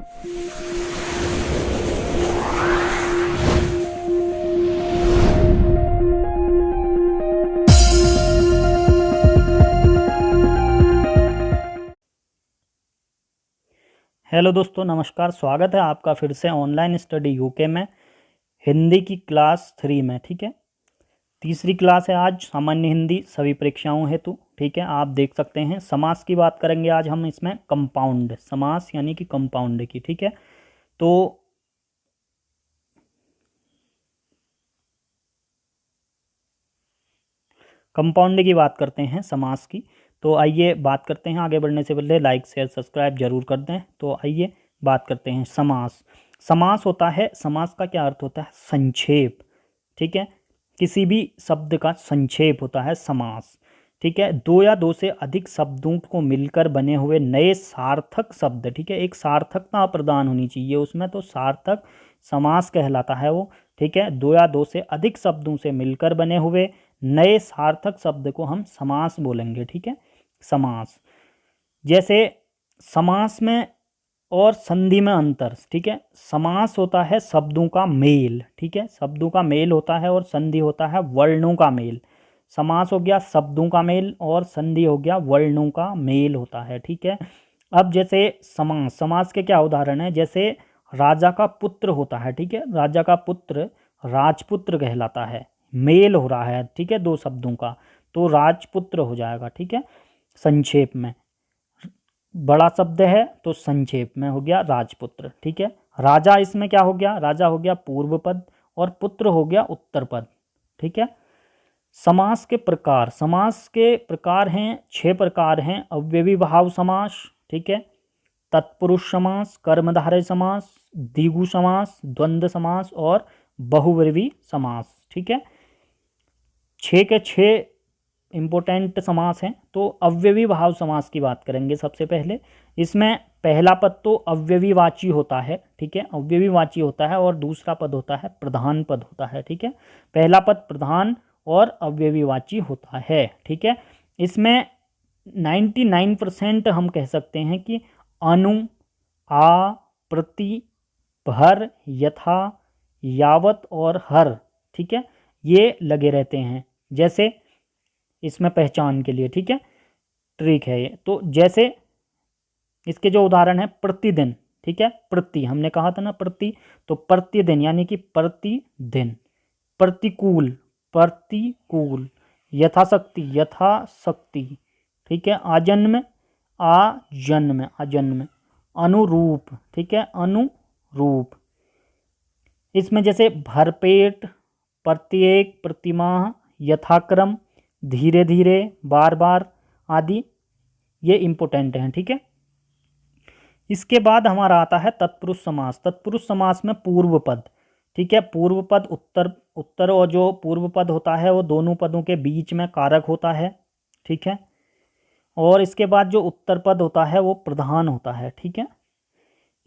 Hello दोस्तों, नमस्कार। स्वागत है आपका फिर से ऑनलाइन स्टडी यूके में हिंदी की क्लास 3 में। ठीक है, तीसरी क्लास है आज, सामान्य हिंदी सभी परीक्षाओं हेतु। ठीक है, आप देख सकते हैं समास की बात करेंगे आज हम इसमें। कंपाउंड समास यानी कि कंपाउंड की। ठीक है, तो कंपाउंड की बात करते हैं समास की। तो आइए बात करते हैं। आगे बढ़ने से पहले लाइक शेयर सब्सक्राइब जरूर कर दें। तो आइए बात करते हैं समास। समास होता है, समास का क्या अर्थ होता है? संक्षेप। ठीक है, किसी भी शब्द का संक्षेप होता है समास। ठीक है, दो या दो से अधिक शब्दों को मिलकर बने हुए नए सार्थक शब्द। ठीक है, एक सार्थकता प्रदान होनी चाहिए उसमें, तो सार्थक समास कहलाता है वो। ठीक है, दो या दो से अधिक शब्दों से मिलकर बने हुए नए सार्थक शब्द को हम समास बोलेंगे। ठीक है, समास। जैसे समास में और संधि में अंतर। ठीक है, समास होता है शब्दों का मेल। ठीक है, शब्दों का मेल होता है, और संधि होता है वर्णों का मेल। समास हो गया शब्दों का मेल, और संधि हो गया वर्णों का मेल होता है। ठीक है, अब जैसे समास, समास के क्या उदाहरण है? जैसे राजा का पुत्र होता है। ठीक है, राजा का पुत्र राजपुत्र कहलाता है। मेल हो रहा है, ठीक है, दो शब्दों का, तो राजपुत्र हो जाएगा। ठीक है, संक्षेप में बड़ा शब्द है तो संक्षेप में हो गया राजपुत्र। ठीक है, राजा इसमें क्या हो गया? राजा हो गया पूर्व पद, और पुत्र हो गया उत्तर पद। ठीक है, समास के प्रकार। समास के प्रकार हैं, 6 प्रकार हैं। अव्ययी भाव समास। ठीक है, तत्पुरुष समास, कर्मधारय समास, द्विगु समास, द्वंद्व समास और बहुब्रीहि समास। ठीक है, 6 के 6 इम्पोर्टेंट समास हैं। तो अव्ययी भाव समास की बात करेंगे सबसे पहले। इसमें पहला पद तो अव्ययीवाची होता है। ठीक है, अव्ययीवाची होता है, और दूसरा पद होता है प्रधान पद होता है। ठीक है, पहला पद प्रधान और अव्ययीवाची होता है। ठीक है, इसमें 99% हम कह सकते हैं कि अनु, आ, प्रति, भर, यथा, यावत और हर। ठीक है, ये लगे रहते हैं। जैसे इसमें पहचान के लिए, ठीक है, ट्रिक है ये। तो जैसे इसके जो उदाहरण है, प्रतिदिन। ठीक है, प्रति हमने कहा था ना, प्रति, तो प्रतिदिन यानी कि प्रतिदिन। प्रतिकूल, प्रतिकूल। यथाशक्ति, यथाशक्ति। ठीक है, आजन्म, आजन्म, आजन्म। अनुरूप, ठीक है, अनुरूप। इसमें जैसे भरपेट, प्रत्येक, प्रतिमाह, यथाक्रम, धीरे धीरे, बार बार आदि, ये इम्पोर्टेंट हैं। ठीक है, इसके बाद हमारा आता है तत्पुरुष समास। तत्पुरुष समास में पूर्व पद। ठीक है, पूर्व पद उत्तर, उत्तर, और जो पूर्व पद होता है वो दोनों पदों के बीच में कारक होता है। ठीक है, और इसके बाद जो उत्तर पद होता है वो प्रधान होता है। ठीक है,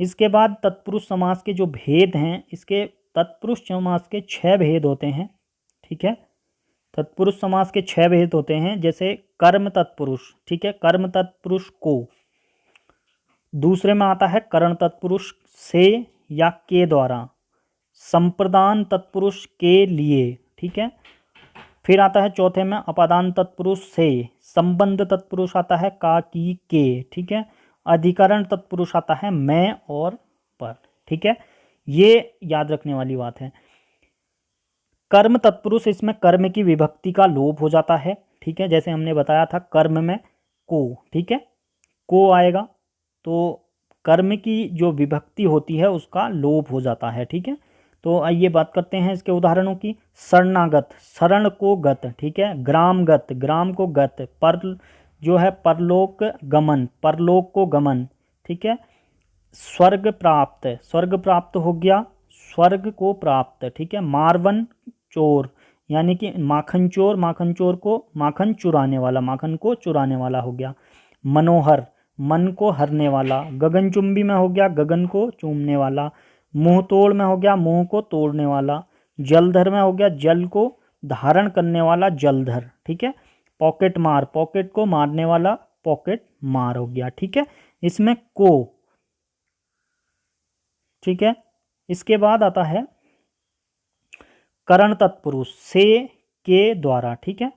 इसके बाद तत्पुरुष समास के जो भेद हैं, इसके तत्पुरुष समास के 6 भेद होते हैं। ठीक है, तत्पुरुष समास के 6 भेद होते हैं। जैसे कर्म तत्पुरुष। ठीक है, कर्म तत्पुरुष को। दूसरे में आता है करण तत्पुरुष से या के द्वारा। संप्रदान तत्पुरुष के लिए। ठीक है, फिर आता है चौथे में अपादान तत्पुरुष से। संबंध तत्पुरुष आता है का, की, के। ठीक है, अधिकरण तत्पुरुष आता है मैं और पर। ठीक है, ये याद रखने वाली बात है। कर्म तत्पुरुष, इसमें कर्म की विभक्ति का लोप हो जाता है। ठीक है, जैसे हमने बताया था कर्म में को। ठीक है, को आएगा, तो कर्म की जो विभक्ति होती है उसका लोप हो जाता है। ठीक है, तो आइए बात करते हैं इसके उदाहरणों की। शरणागत, शरण को गत। ठीक है, ग्रामगत, ग्राम को गत। पर जो है परलोक गमन, परलोक को गमन। ठीक है, स्वर्ग प्राप्त, स्वर्ग प्राप्त हो गया, स्वर्ग को प्राप्त। ठीक है, मारवन चोर, यानी कि माखन चोर, माखन चोर को माखन चुराने वाला, माखन को चुराने वाला हो गया। मनोहर, मन को हरने वाला। गगनचुंबी में हो गया गगन को चूमने वाला। मुंह तोड़ में हो गया मुंह को तोड़ने वाला। जलधर में हो गया जल को धारण करने वाला, जलधर। ठीक है, पॉकेट मार, पॉकेट को मारने वाला, पॉकेट मार हो गया। ठीक है, इसमें को ठीक है। इसके बाद आता है करण तत्पुरुष, से के द्वारा, ठीक है,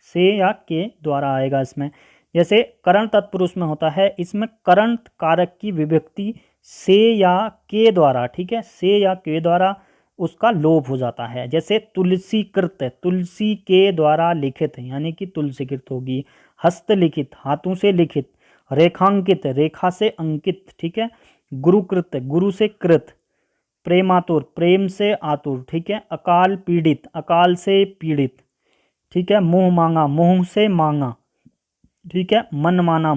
से या के द्वारा आएगा इसमें। जैसे करण तत्पुरुष में होता है, इसमें करण कारक की विभक्ति से या के द्वारा, ठीक है, से या के द्वारा उसका लोप हो जाता है। जैसे तुलसी कृत, तुलसी के द्वारा लिखित, यानी कि तुलसीकृत होगी। हस्तलिखित, हाथों से लिखित। रेखांकित, रेखा से अंकित, ठीक है। गुरुकृत, गुरु से कृत। प्रेमातुर, प्रेम से आतुर, ठीक है। अकाल पीड़ित, अकाल से पीड़ित, ठीक है। मुंह मांगा, मुंह से मांगा, ठीक है। मन माना,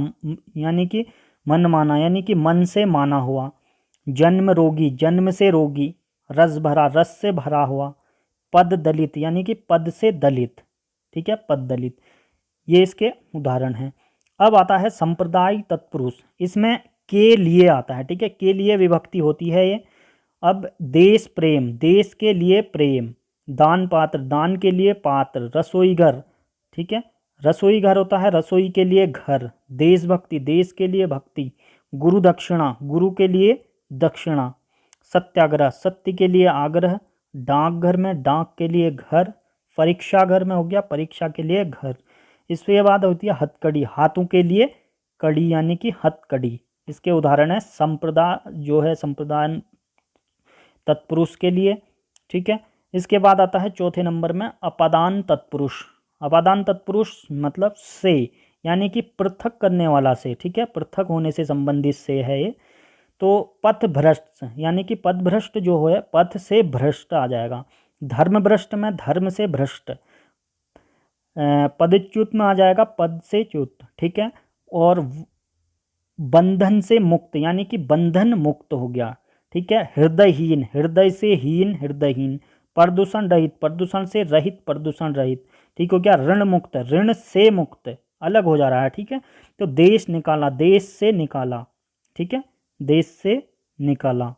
यानी कि मन माना, यानी कि मन से माना हुआ। जन्म रोगी, जन्म से रोगी। रस भरा, रस से भरा हुआ। पद दलित, यानी कि पद से दलित, ठीक है, पद दलित। ये इसके उदाहरण हैं। अब आता है संप्रदाय तत्पुरुष, इसमें के लिए आता है, ठीक है, के लिए विभक्ति होती है ये। अब देश प्रेम, देश के लिए प्रेम। दान पात्र, दान के लिए पात्र। रसोई घर, ठीक है, रसोई घर होता है रसोई के लिए घर। देशभक्ति, देश के लिए भक्ति। गुरु दक्षिणा, गुरु के लिए दक्षिणा। सत्याग्रह, सत्य के लिए आग्रह। डाकघर में, डाक के लिए घर। परीक्षा घर में हो गया परीक्षा के लिए घर। इसके बाद होती है हथकड़ी, हाथों के लिए कड़ी, यानी कि हथकड़ी। इसके उदाहरण है संप्रदाय, जो है संप्रदाय तत्पुरुष के लिए, ठीक है। इसके बाद आता है चौथे नंबर में अपादान तत्पुरुष। अपादान तत्पुरुष मतलब से, यानी कि पृथक करने वाला से, ठीक है, पृथक होने से संबंधित से है ये। तो पथ भ्रष्ट, यानी कि पथ भ्रष्ट जो है, पथ से भ्रष्ट आ जाएगा। धर्म भ्रष्ट में धर्म से भ्रष्ट। पदच्युत में आ जाएगा पद से च्युत, ठीक है। और बंधन से मुक्त, यानी कि बंधन मुक्त हो गया, ठीक है। हृदयहीन, हृदय से हीन, हृदयहीन। प्रदूषण रहित, प्रदूषण से रहित, प्रदूषण रहित, ठीक हो गया। ऋण मुक्त, ऋण से मुक्त, अलग हो जा रहा है, ठीक है। तो देश निकाला, देश से निकाला, ठीक है, देश से निकाला।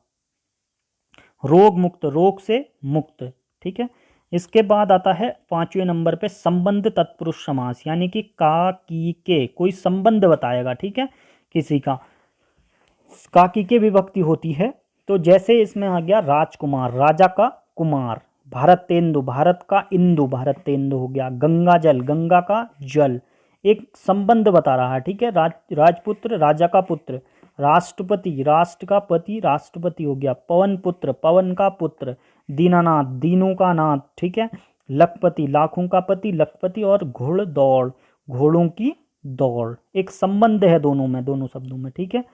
रोग मुक्त, रोग से मुक्त, ठीक है। इसके बाद आता है पांचवें नंबर पे संबंध तत्पुरुष समास, यानी कि का की के, कोई संबंध बताएगा, ठीक है, किसी का। का की के विभक्ति होती है। तो जैसे इसमें आ गया राजकुमार, राजा का कुमार। भारतेंदु, भारत का इंदु, भारतेंदु हो गया। गंगा जल, गंगा का जल, एक संबंध बता रहा है, ठीक है। राजपुत्र, राजा का पुत्र। राष्ट्रपति, राष्ट्र का पति, राष्ट्रपति हो गया। पवन पुत्र, पवन का पुत्र। दीनानाथ, दीनों का नाथ, ठीक है। लखपति, लाखों का पति, लखपति। और घुड़ दौड़, घोड़ों की दौड़, एक संबंध है दोनों में, दोनों शब्दों में, ठीक है।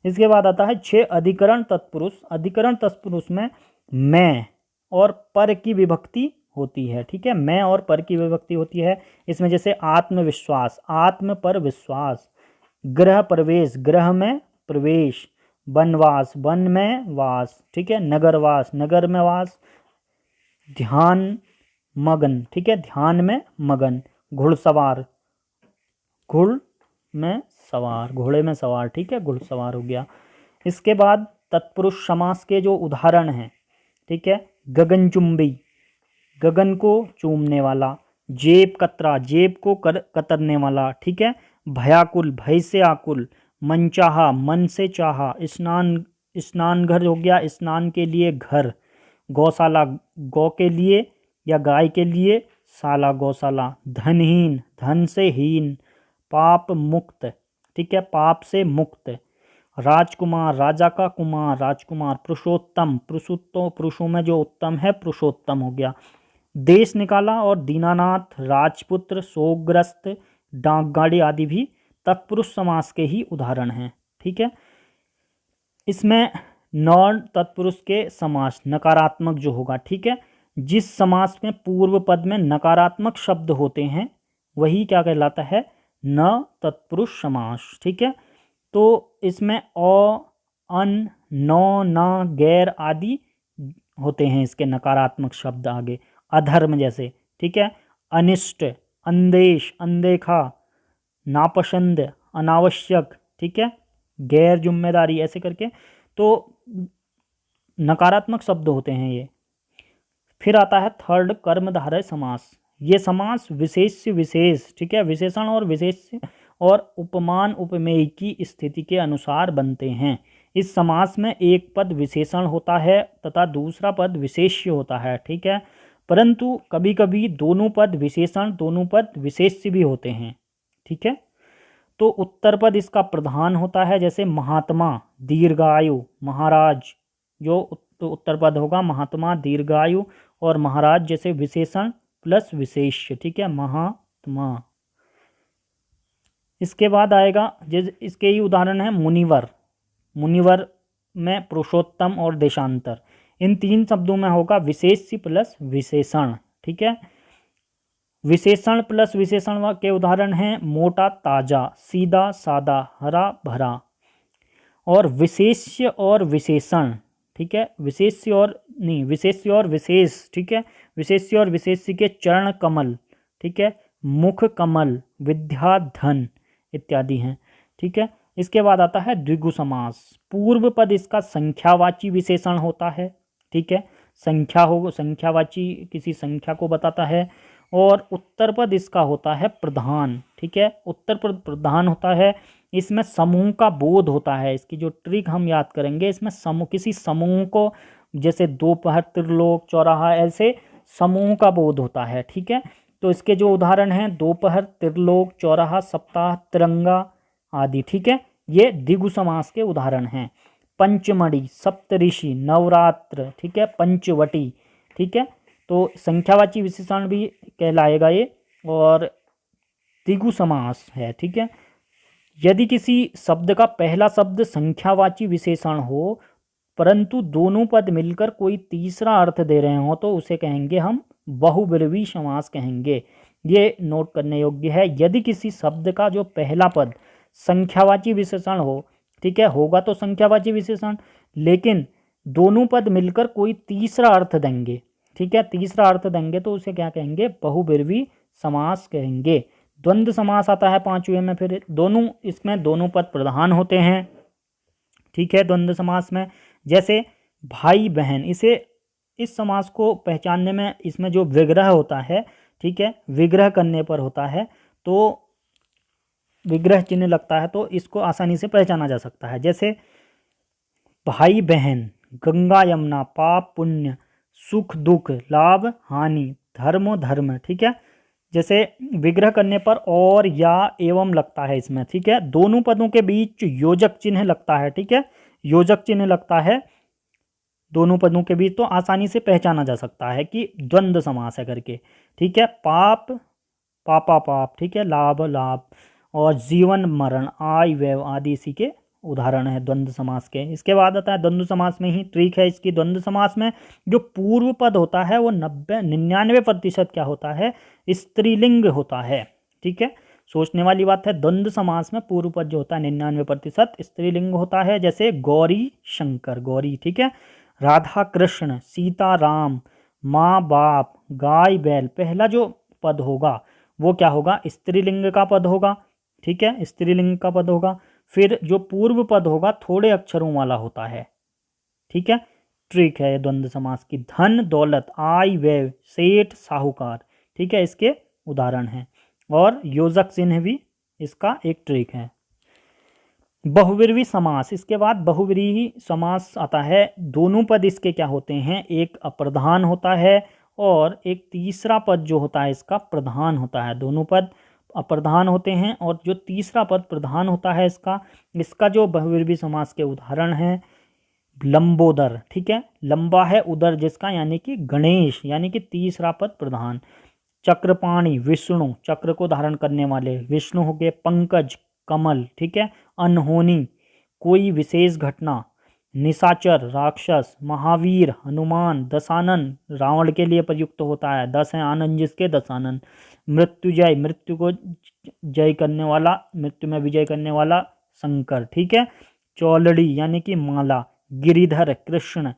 इसके बाद आता है 6 अधिकरण तत्पुरुष। अधिकरण तत्पुरुष में मैं और पर की विभक्ति होती है, ठीक है, मैं और पर की विभक्ति होती है। इसमें जैसे आत्मविश्वास, आत्म पर विश्वास। गृह प्रवेश, गृह में प्रवेश। वनवास, वन में वास, ठीक है। नगरवास, नगर में वास। ध्यान मगन, ठीक है, ध्यान में मगन। घुड़सवार, घुड़ में सवार, घोड़े में सवार, ठीक है, घुड़सवार हो गया। इसके बाद तत्पुरुष समास के जो उदाहरण हैं, ठीक है। गगनचुंबी, गगन को चूमने वाला। जेब कतरा, जेब को कतरने वाला, ठीक है। भयाकुल, भय से आकुल। मनचाहा, मन से चाहा। स्नान, स्नान घर हो गया स्नान के लिए घर। गौशाला, गौ के लिए या गाय के लिए शाला, गौशाला। धनहीन, धन से हीन। पाप मुक्त, ठीक है, पाप से मुक्त। राजकुमार, राजा का कुमार, राजकुमार। पुरुषोत्तम, पुरुषोत्तम, पुरुषों में जो उत्तम है, पुरुषोत्तम हो गया। देश निकाला और दीनानाथ, राजपुत्र, शोकग्रस्त, डाकगाड़ी आदि भी तत्पुरुष समास के ही उदाहरण हैं, ठीक है। इसमें नॉन तत्पुरुष के समास नकारात्मक जो होगा, ठीक है, जिस समास में पूर्व पद में नकारात्मक शब्द होते हैं वही क्या कहलाता है, न तत्पुरुष समास, ठीक है। तो इसमें अ, अन, नौ, न, गैर आदि होते हैं इसके नकारात्मक शब्द आगे। अधर्म जैसे, ठीक है। अनिष्ट, अंदेश, अनदेखा। नापसंद, अनावश्यक, ठीक है। गैर जिम्मेदारी, ऐसे करके तो नकारात्मक शब्द होते हैं ये। फिर आता है थर्ड कर्मधारय समास। ये समास विशेष विशेष, ठीक है, विशेषण और विशेष और उपमान उपमेय की स्थिति के अनुसार बनते हैं। इस समास में एक पद विशेषण होता है तथा दूसरा पद विशेष्य होता है, ठीक है। परंतु कभी कभी दोनों पद विशेषण दोनों पद विशेष्य भी होते हैं, ठीक है। तो उत्तर पद इसका प्रधान होता है, जैसे महात्मा, दीर्घायु, महाराज, जो उत्तर पद होगा महात्मा, दीर्घायु और महाराज जैसे विशेषण प्लस विशेष्य, ठीक है, महात्मा। इसके बाद आएगा इसके ही उदाहरण है मुनिवर। मुनिवर में पुरुषोत्तम और देशांतर, इन तीन शब्दों में होगा विशेष्य प्लस विशेषण, ठीक है। विशेषण प्लस विशेषण के उदाहरण हैं मोटा, ताजा, सीधा, सादा, हरा भरा। और विशेष्य और विशेषण, ठीक है, विशेष्य और नहीं, विशेष्य और विशेष, ठीक है, विशेष्य और विशेष्य के चरण कमल, ठीक है, मुख कमल, विद्या, धन इत्यादि हैं, ठीक है। इसके बाद आता है द्विगु समास। पूर्व पद इसका संख्यावाची विशेषण होता है, ठीक है, संख्या हो, संख्यावाची किसी संख्या को बताता है। और उत्तर पद इसका होता है प्रधान, ठीक है, उत्तर पद प्रधान होता है। इसमें समूह का बोध होता है। इसकी जो ट्रिक हम याद करेंगे, इसमें समूह, किसी समूह को, जैसे दोपहर, त्रिलोक, चौराहा, ऐसे समूह का बोध होता है, ठीक है। तो इसके जो उदाहरण हैं दोपहर, त्रिलोक, चौराहा, सप्ताह, तिरंगा आदि, ठीक है, ये द्विगु समास के उदाहरण हैं। पंचमढ़ी, सप्तऋषि, नवरात्र, ठीक है, पंचवटी, ठीक है। तो संख्यावाची विशेषण भी कहलाएगा ये, और द्विगु समास है, ठीक है। यदि किसी शब्द का पहला शब्द संख्यावाची विशेषण हो परंतु दोनों पद मिलकर कोई तीसरा अर्थ दे रहे हो तो उसे कहेंगे हम बहुब्रीहि समास कहेंगे। ये नोट करने योग्य है। यदि किसी शब्द का जो पहला पद संख्यावाची विशेषण हो, ठीक है, होगा तो संख्यावाची विशेषण, लेकिन दोनों पद मिलकर कोई तीसरा अर्थ देंगे, ठीक है, तीसरा अर्थ देंगे तो उसे क्या कहेंगे, बहुब्रीहि समास कहेंगे। द्वंद्व समास आता है पांचवें में, फिर दोनों, इसमें दोनों पद प्रधान होते हैं, ठीक है, द्वंद्व समास में। जैसे भाई बहन, इस समास को पहचानने में इसमें जो विग्रह होता है, ठीक है, विग्रह करने पर होता है, तो विग्रह चिन्ह लगता है तो इसको आसानी से पहचाना जा सकता है। जैसे भाई बहन, गंगा यमुना, पाप पुण्य, सुख दुख, लाभ हानि, धर्म धर्म, ठीक है। जैसे विग्रह करने पर और या एवं लगता है इसमें, ठीक है, दोनों पदों के बीच योजक चिन्ह लगता है, ठीक है, योजक चिन्ह लगता है दोनों पदों के बीच, तो आसानी से पहचाना जा सकता है कि द्वंद्व समास है करके, ठीक है। पाप, पापा पाप, ठीक है, लाभ लाभ, और जीवन मरण, आय व्यय आदि इसी के उदाहरण है द्वंद्व समास के। इसके बाद आता है द्वंद्व समास में ही ट्रिक है इसकी। द्वंद्व समास में जो पूर्व पद होता है वो 99% क्या होता है, स्त्रीलिंग होता है, ठीक है। सोचने वाली बात है, द्वंद्व समास में पूर्व पद जो होता है 99% स्त्रीलिंग होता है। जैसे गौरी शंकर, गौरी, ठीक है, राधा कृष्ण, सीता राम, माँ बाप, गाय बैल, पहला जो पद होगा वो क्या होगा, स्त्रीलिंग का पद होगा, ठीक है, स्त्रीलिंग का पद होगा। फिर जो पूर्व पद होगा थोड़े अक्षरों वाला होता है, ठीक है, ट्रिक है द्वंद्व समास की। धन दौलत, आय व्यय, सेठ साहूकार, ठीक है, इसके उदाहरण हैं। और योजक चिन्ह भी इसका एक ट्रिक है। बहुब्रीहि समास, इसके बाद बहुब्रीहि समास आता है। दोनों पद इसके क्या होते हैं, एक अप्रधान होता है और एक तीसरा पद जो होता है इसका प्रधान होता है। दोनों पद अप्रधान होते हैं और जो तीसरा पद प्रधान होता है इसका जो बहुब्रीहि समास के उदाहरण हैं, लंबोदर, ठीक है, लंबा है उदर जिसका, यानी कि गणेश, यानी कि तीसरा पद प्रधान। चक्रपाणि, विष्णु, चक्र को धारण करने वाले विष्णु हो गए। पंकज, कमल, ठीक है। अनहोनी, कोई विशेष घटना। निशाचर, राक्षस। महावीर, हनुमान। दशानन, रावण के लिए प्रयुक्त होता है। 10 है आनंद जिसके, दशानन। मृत्युजय, मृत्यु को जय करने वाला, मृत्यु में विजय करने वाला शंकर, ठीक है। चौलड़ी यानी कि माला। गिरिधर, कृष्ण।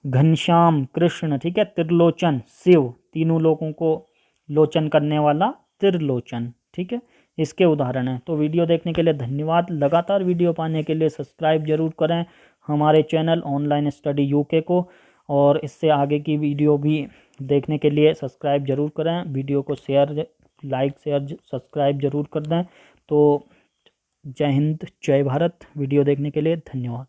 घनश्याम, कृष्ण, ठीक है। त्रिलोचन, शिव, तीनों लोगों को लोचन करने वाला त्रिलोचन, ठीक है, इसके उदाहरण हैं। तो वीडियो देखने के लिए धन्यवाद। लगातार वीडियो पाने के लिए सब्सक्राइब जरूर करें हमारे चैनल ऑनलाइन स्टडी यूके को, और इससे आगे की वीडियो भी देखने के लिए सब्सक्राइब जरूर करें। वीडियो को शेयर, लाइक, शेयर, सब्सक्राइब जरूर कर दें। तो जय हिंद, जय भारत। वीडियो देखने के लिए धन्यवाद।